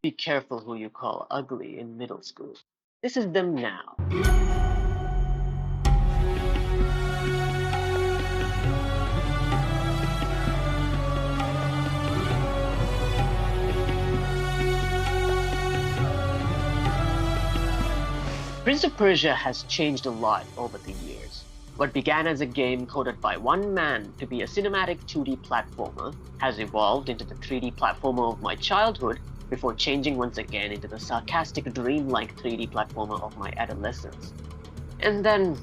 Be careful who you call ugly in middle school. This is them now. Prince of Persia has changed a lot over the years. What began as a game coded by one man to be a cinematic 2D platformer has evolved into the 3D platformer of my childhood before changing once again into the sarcastic dreamlike 3D platformer of my adolescence. And then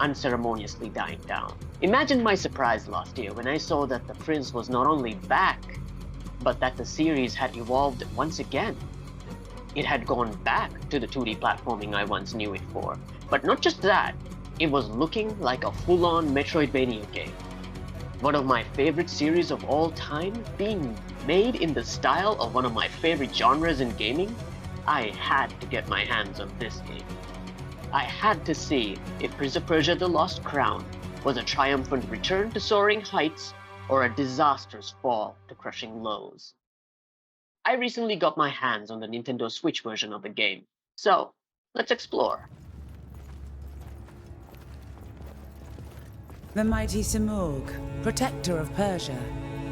unceremoniously dying down. Imagine my surprise last year when I saw that the Prince was not only back, but that the series had evolved once again. It had gone back to the 2D platforming I once knew it for. But not just that, it was looking like a full-on metroidvania game. One of my favorite series of all time, being made in the style of one of my favorite genres in gaming. I had to get my hands on this game. I had to see if Prince of Persia: The Lost Crown was a triumphant return to soaring heights or a disastrous fall to crushing lows. I recently got my hands on the Nintendo Switch version of the game, so let's explore. The mighty Simurgh, protector of Persia,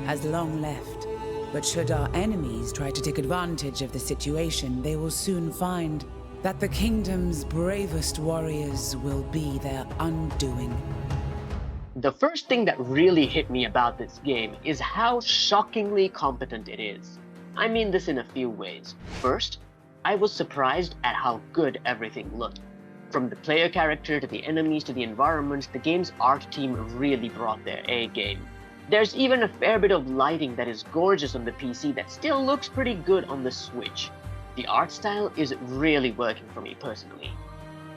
has long left. But should our enemies try to take advantage of the situation, they will soon find that the kingdom's bravest warriors will be their undoing. The first thing that really hit me about this game is how shockingly competent it is. I mean this in a few ways. First, I was surprised at how good everything looked. From the player character to the enemies to the environment, the game's art team really brought their A game. There's even a fair bit of lighting that is gorgeous on the PC that still looks pretty good on the Switch. The art style is really working for me personally.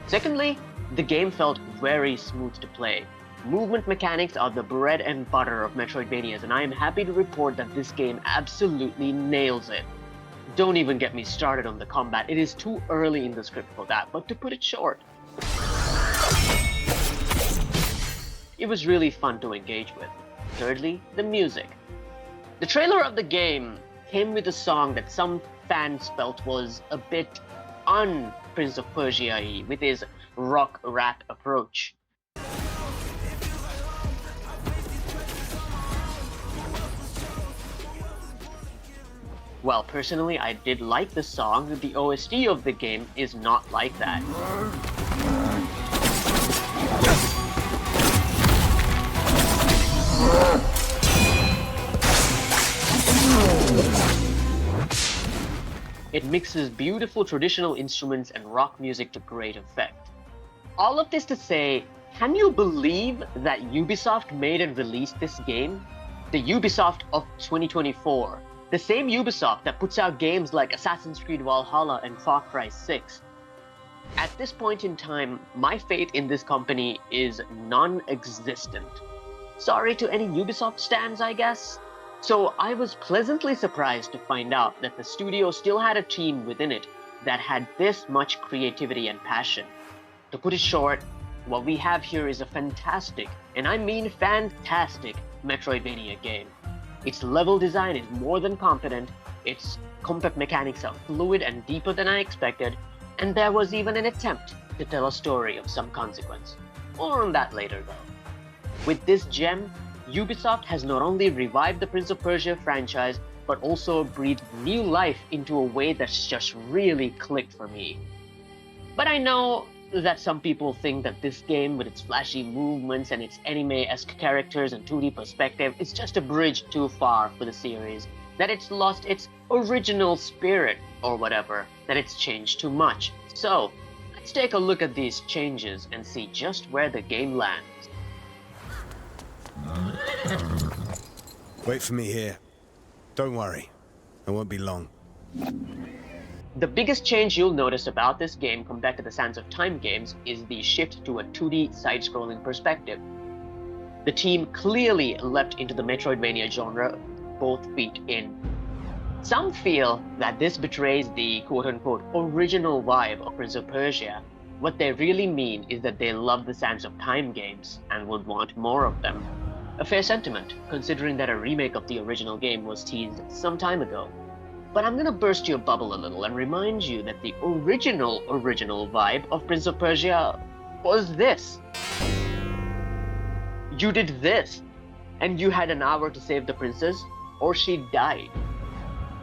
Secondly, the game felt very smooth to play. Movement mechanics are the bread and butter of Metroidvanias, and I am happy to report that this game absolutely nails it. Don't even get me started on the combat, it is too early in the script for that, but to put it short, it was really fun to engage with. Thirdly, the music. The trailer of the game came with a song that some fans felt was a bit un-Prince of Persia-y with his rock-rap approach. Well, personally, I did like the song. The OST of the game is not like that. It mixes beautiful traditional instruments and rock music to great effect. All of this to say, can you believe that Ubisoft made and released this game? The Ubisoft of 2024. The same Ubisoft that puts out games like Assassin's Creed Valhalla and Far Cry 6. At this point in time, my faith in this company is non-existent. Sorry to any Ubisoft stans, I guess. So I was pleasantly surprised to find out that the studio still had a team within it that had this much creativity and passion. To put it short, what we have here is a fantastic, and I mean fantastic, Metroidvania game. Its level design is more than competent, its combat mechanics are fluid and deeper than I expected, and there was even an attempt to tell a story of some consequence. More on that later though. With this gem, Ubisoft has not only revived the Prince of Persia franchise, but also breathed new life into a way that's just really clicked for me. But I know that some people think that this game, with its flashy movements and its anime-esque characters and 2D perspective, is just a bridge too far for the series, that it's lost its original spirit, or whatever, that it's changed too much. So, let's take a look at these changes and see just where the game lands. Wait for me here. Don't worry, I won't be long. The biggest change you'll notice about this game compared to the Sands of Time games is the shift to a 2D side-scrolling perspective. The team clearly leapt into the Metroidvania genre, both feet in. Some feel that this betrays the quote-unquote original vibe of Prince of Persia. What they really mean is that they love the Sands of Time games and would want more of them. A fair sentiment, considering that a remake of the original game was teased some time ago. But I'm gonna burst your bubble a little and remind you that the original vibe of Prince of Persia was this. You did this, and you had an hour to save the princess, or she died.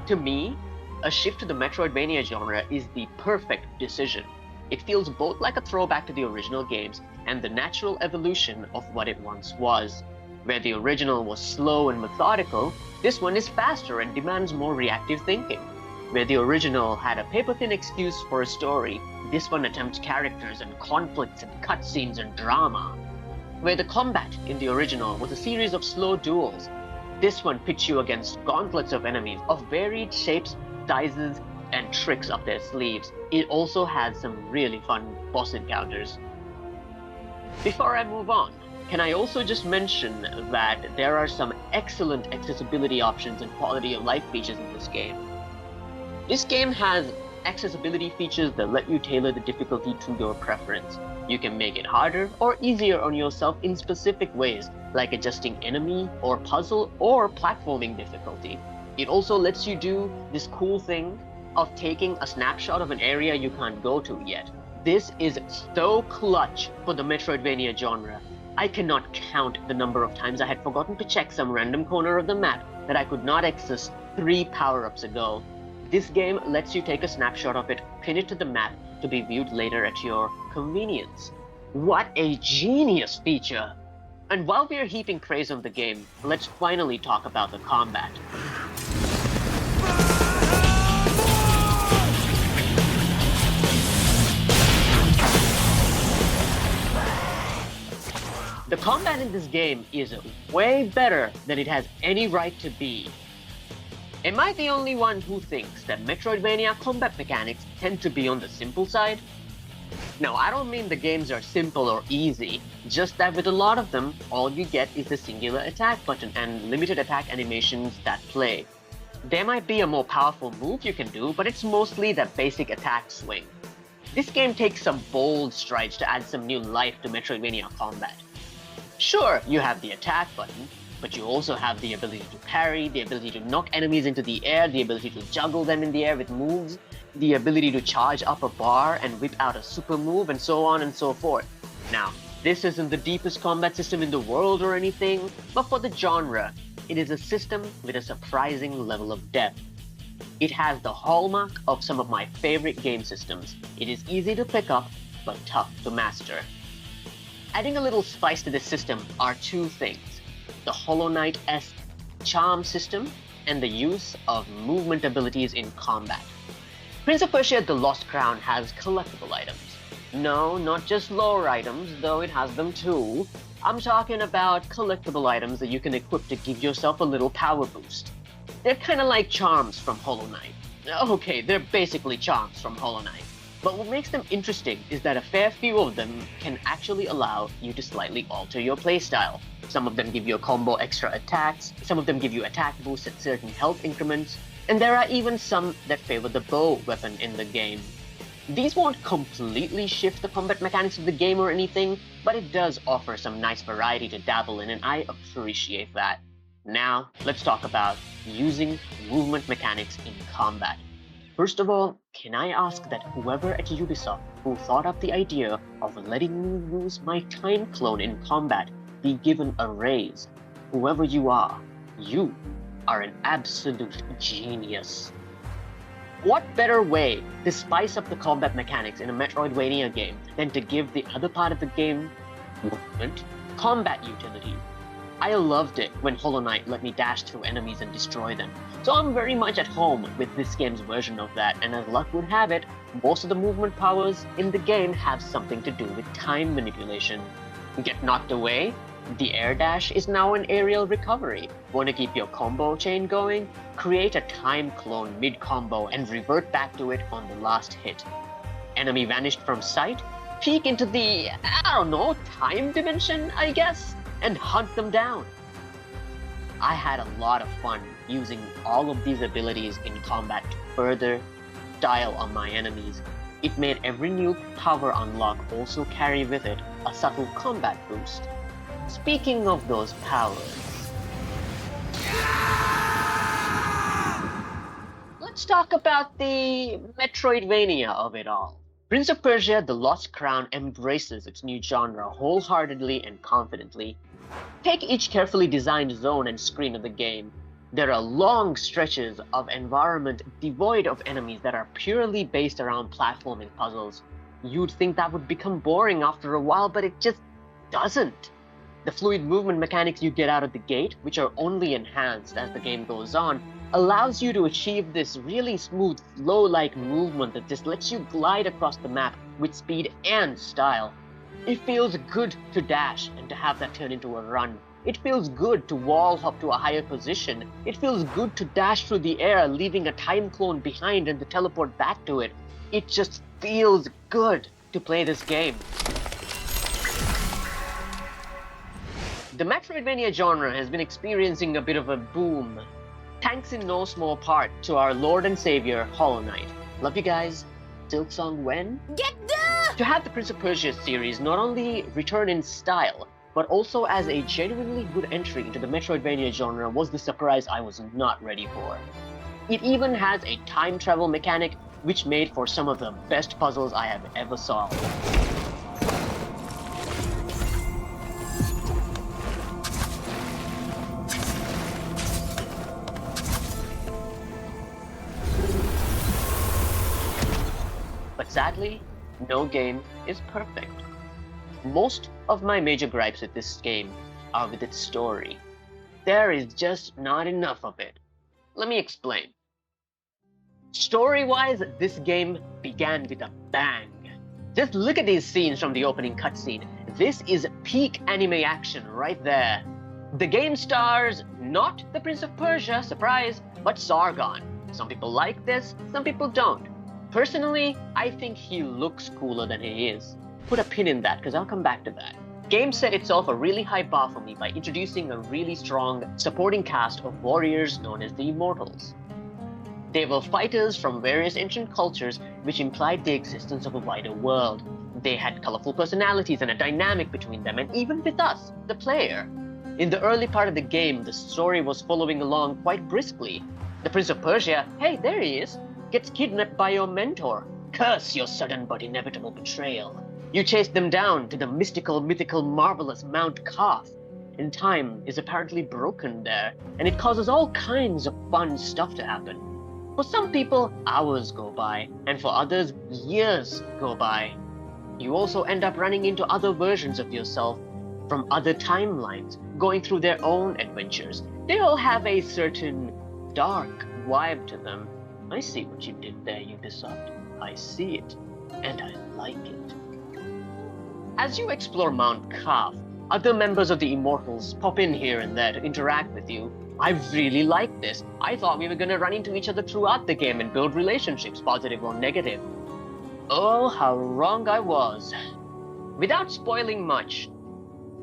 To me, a shift to the metroidvania genre is the perfect decision. It feels both like a throwback to the original games and the natural evolution of what it once was. Where the original was slow and methodical, this one is faster and demands more reactive thinking. Where the original had a paper-thin excuse for a story, this one attempts characters and conflicts and cutscenes and drama. Where the combat in the original was a series of slow duels, this one pits you against gauntlets of enemies of varied shapes, sizes, and tricks up their sleeves. It also has some really fun boss encounters. Before I move on, can I also just mention that there are some excellent accessibility options and quality of life features in this game. This game has accessibility features that let you tailor the difficulty to your preference. You can make it harder or easier on yourself in specific ways, like adjusting enemy or puzzle or platforming difficulty. It also lets you do this cool thing of taking a snapshot of an area you can't go to yet. This is so clutch for the Metroidvania genre. I cannot count the number of times I had forgotten to check some random corner of the map that I could not access 3 power-ups ago. This game lets you take a snapshot of it, pin it to the map to be viewed later at your convenience. What a genius feature! And while we are heaping praise on the game, let's finally talk about the combat. The combat in this game is way better than it has any right to be. Am I the only one who thinks that Metroidvania combat mechanics tend to be on the simple side? Now, I don't mean the games are simple or easy, just that with a lot of them, all you get is the singular attack button and limited attack animations that play. There might be a more powerful move you can do, but it's mostly that basic attack swing. This game takes some bold strides to add some new life to Metroidvania combat. Sure, you have the attack button, but you also have the ability to parry, the ability to knock enemies into the air, the ability to juggle them in the air with moves, the ability to charge up a bar and whip out a super move, and so on and so forth. Now, this isn't the deepest combat system in the world or anything, but for the genre, it is a system with a surprising level of depth. It has the hallmark of some of my favorite game systems. It is easy to pick up, but tough to master. Adding a little spice to this system are 2 things: the Hollow Knight-esque charm system and the use of movement abilities in combat. Prince of Persia: The Lost Crown has collectible items. No, not just lore items, though it has them too. I'm talking about collectible items that you can equip to give yourself a little power boost. They're kinda like charms from Hollow Knight. Okay, they're basically charms from Hollow Knight. But what makes them interesting is that a fair few of them can actually allow you to slightly alter your playstyle. Some of them give you a combo extra attacks, some of them give you attack boosts at certain health increments, and there are even some that favor the bow weapon in the game. These won't completely shift the combat mechanics of the game or anything, but it does offer some nice variety to dabble in, and I appreciate that. Now, let's talk about using movement mechanics in combat. First of all, can I ask that whoever at Ubisoft who thought up the idea of letting me use my time clone in combat be given a raise? Whoever you are an absolute genius. What better way to spice up the combat mechanics in a Metroidvania game than to give the other part of the game, movement, combat utility? I loved it when Hollow Knight let me dash through enemies and destroy them, so I'm very much at home with this game's version of that, and as luck would have it, most of the movement powers in the game have something to do with time manipulation. Get knocked away? The air dash is now an aerial recovery. Want to keep your combo chain going? Create a time clone mid-combo and revert back to it on the last hit. Enemy vanished from sight? Peek into the, time dimension, I guess? And hunt them down. I had a lot of fun using all of these abilities in combat to further style on my enemies. It made every new power unlock also carry with it a subtle combat boost. Speaking of those powers, let's talk about the metroidvania of it all. Prince of Persia: The Lost Crown embraces its new genre wholeheartedly and confidently. Take each carefully designed zone and screen of the game. There are long stretches of environment devoid of enemies that are purely based around platforming puzzles. You'd think that would become boring after a while, but it just doesn't. The fluid movement mechanics you get out of the gate, which are only enhanced as the game goes on, allows you to achieve this really smooth, flow-like movement that just lets you glide across the map with speed and style. It feels good to dash and to have that turn into a run. It feels good to wall hop to a higher position. It feels good to dash through the air, leaving a time clone behind and to teleport back to it. It just feels good to play this game. The Metroidvania genre has been experiencing a bit of a boom, thanks in no small part to our Lord and Savior, Hollow Knight. Love you guys. Silksong when? Get the! To have the Prince of Persia series not only return in style, but also as a genuinely good entry into the Metroidvania genre was the surprise I was not ready for. It even has a time travel mechanic which made for some of the best puzzles I have ever solved. But sadly, no game is perfect. Most of my major gripes with this game are with its story. There is just not enough of it. Let me explain. Story-wise, this game began with a bang. Just look at these scenes from the opening cutscene. This is peak anime action right there. The game stars not the Prince of Persia, surprise, but Sargon. Some people like this, some people don't. Personally, I think he looks cooler than he is. Put a pin in that, because I'll come back to that. Game set itself a really high bar for me by introducing a really strong supporting cast of warriors known as the Immortals. They were fighters from various ancient cultures, which implied the existence of a wider world. They had colorful personalities and a dynamic between them, and even with us, the player. In the early part of the game, the story was following along quite briskly. The Prince of Persia, hey, there he is, gets kidnapped by your mentor. Curse your sudden but inevitable betrayal. You chase them down to the mystical, mythical, marvelous Mount Kaf. And time is apparently broken there, and it causes all kinds of fun stuff to happen. For some people, hours go by, and for others, years go by. You also end up running into other versions of yourself from other timelines, going through their own adventures. They all have a certain dark vibe to them. I see what you did there, Ubisoft. I see it, and I like it. As you explore Mount Kaf, other members of the Immortals pop in here and there to interact with you. I really like this. I thought we were going to run into each other throughout the game and build relationships, positive or negative. Oh, how wrong I was. Without spoiling much,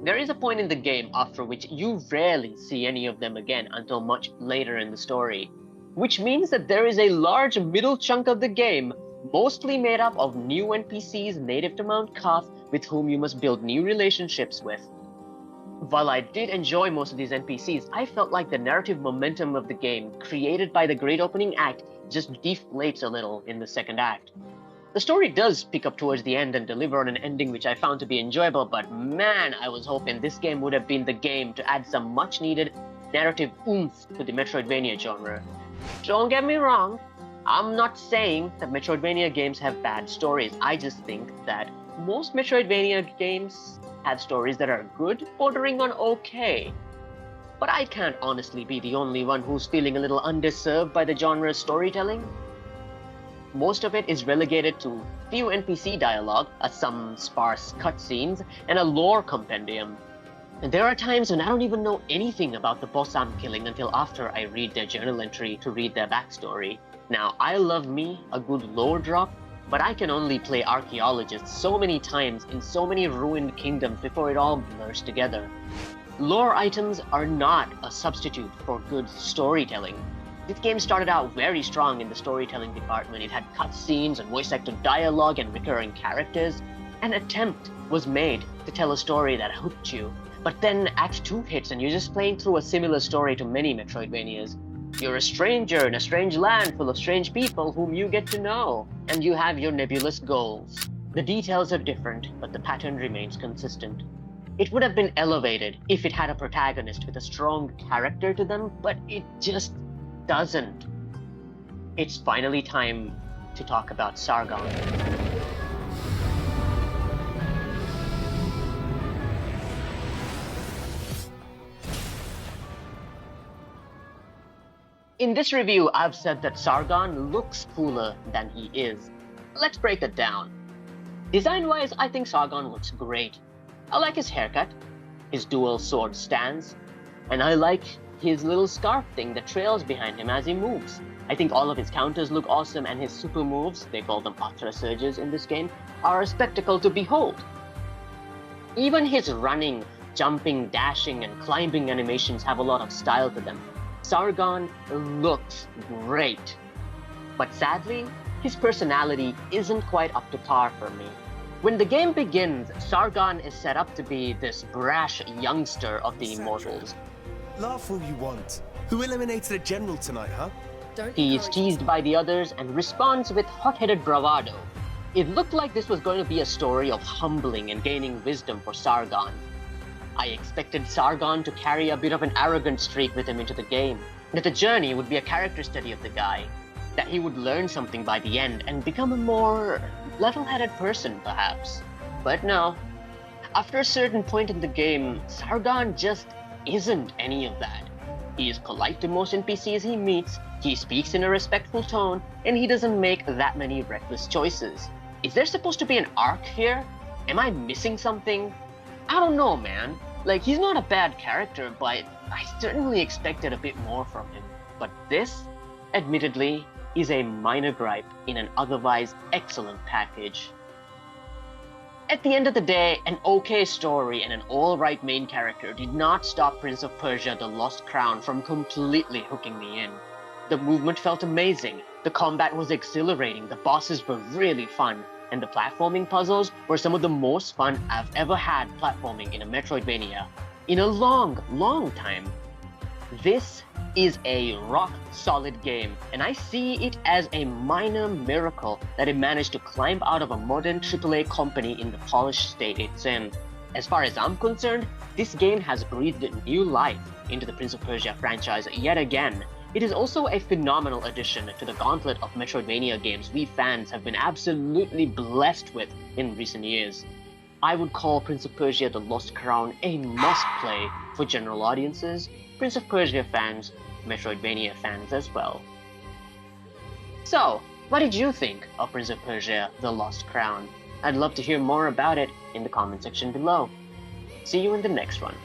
there is a point in the game after which you rarely see any of them again until much later in the story, which means that there is a large middle chunk of the game mostly made up of new NPCs native to Mount Kaf with whom you must build new relationships with. While I did enjoy most of these NPCs, I felt like the narrative momentum of the game created by the great opening act just deflates a little in the second act. The story does pick up towards the end and deliver on an ending which I found to be enjoyable, but man, I was hoping this game would have been the game to add some much needed narrative oomph to the Metroidvania genre. Don't get me wrong, I'm not saying that Metroidvania games have bad stories. I just think that most Metroidvania games have stories that are good, bordering on okay. But I can't honestly be the only one who's feeling a little underserved by the genre's storytelling. Most of it is relegated to few NPC dialogue, some sparse cutscenes, and a lore compendium. And there are times when I don't even know anything about the boss I'm killing until after I read their journal entry to read their backstory. Now, I love me a good lore drop, but I can only play archaeologist so many times in so many ruined kingdoms before it all blurs together. Lore items are not a substitute for good storytelling. This game started out very strong in the storytelling department. It had cutscenes and voice-acted dialogue and recurring characters. An attempt was made to tell a story that hooked you. But then Act 2 hits and you're just playing through a similar story to many Metroidvanias. You're a stranger in a strange land full of strange people whom you get to know, and you have your nebulous goals. The details are different, but the pattern remains consistent. It would have been elevated if it had a protagonist with a strong character to them, but it just doesn't. It's finally time to talk about Sargon. In this review, I've said that Sargon looks cooler than he is. Let's break it down. Design-wise, I think Sargon looks great. I like his haircut, his dual sword stance, and I like his little scarf thing that trails behind him as he moves. I think all of his counters look awesome, and his super moves, they call them Ultra Surges in this game, are a spectacle to behold. Even his running, jumping, dashing, and climbing animations have a lot of style to them. Sargon looks great, but sadly, his personality isn't quite up to par for me. When the game begins, Sargon is set up to be this brash youngster of the Immortals. Laugh all you want. Who eliminated a general tonight, huh? He is teased by the others and responds with hot-headed bravado. It looked like this was going to be a story of humbling and gaining wisdom for Sargon. I expected Sargon to carry a bit of an arrogant streak with him into the game, that the journey would be a character study of the guy, that he would learn something by the end and become a more level-headed person, perhaps. But no. After a certain point in the game, Sargon just isn't any of that. He is polite to most NPCs he meets, he speaks in a respectful tone, and he doesn't make that many reckless choices. Is there supposed to be an arc here? Am I missing something? I don't know, man. Like, he's not a bad character, but I certainly expected a bit more from him. But this, admittedly, is a minor gripe in an otherwise excellent package. At the end of the day, an okay story and an alright main character did not stop Prince of Persia: The Lost Crown from completely hooking me in. The movement felt amazing, the combat was exhilarating, the bosses were really fun, and the platforming puzzles were some of the most fun I've ever had platforming in a metroidvania in a long, long time. This is a rock-solid game, and I see it as a minor miracle that it managed to climb out of a modern AAA company in the polished state it's in. As far as I'm concerned, this game has breathed new life into the Prince of Persia franchise yet again. It is also a phenomenal addition to the gauntlet of Metroidvania games we fans have been absolutely blessed with in recent years. I would call Prince of Persia: The Lost Crown a must-play for general audiences, Prince of Persia fans, Metroidvania fans as well. So, what did you think of Prince of Persia: The Lost Crown? I'd love to hear more about it in the comment section below. See you in the next one.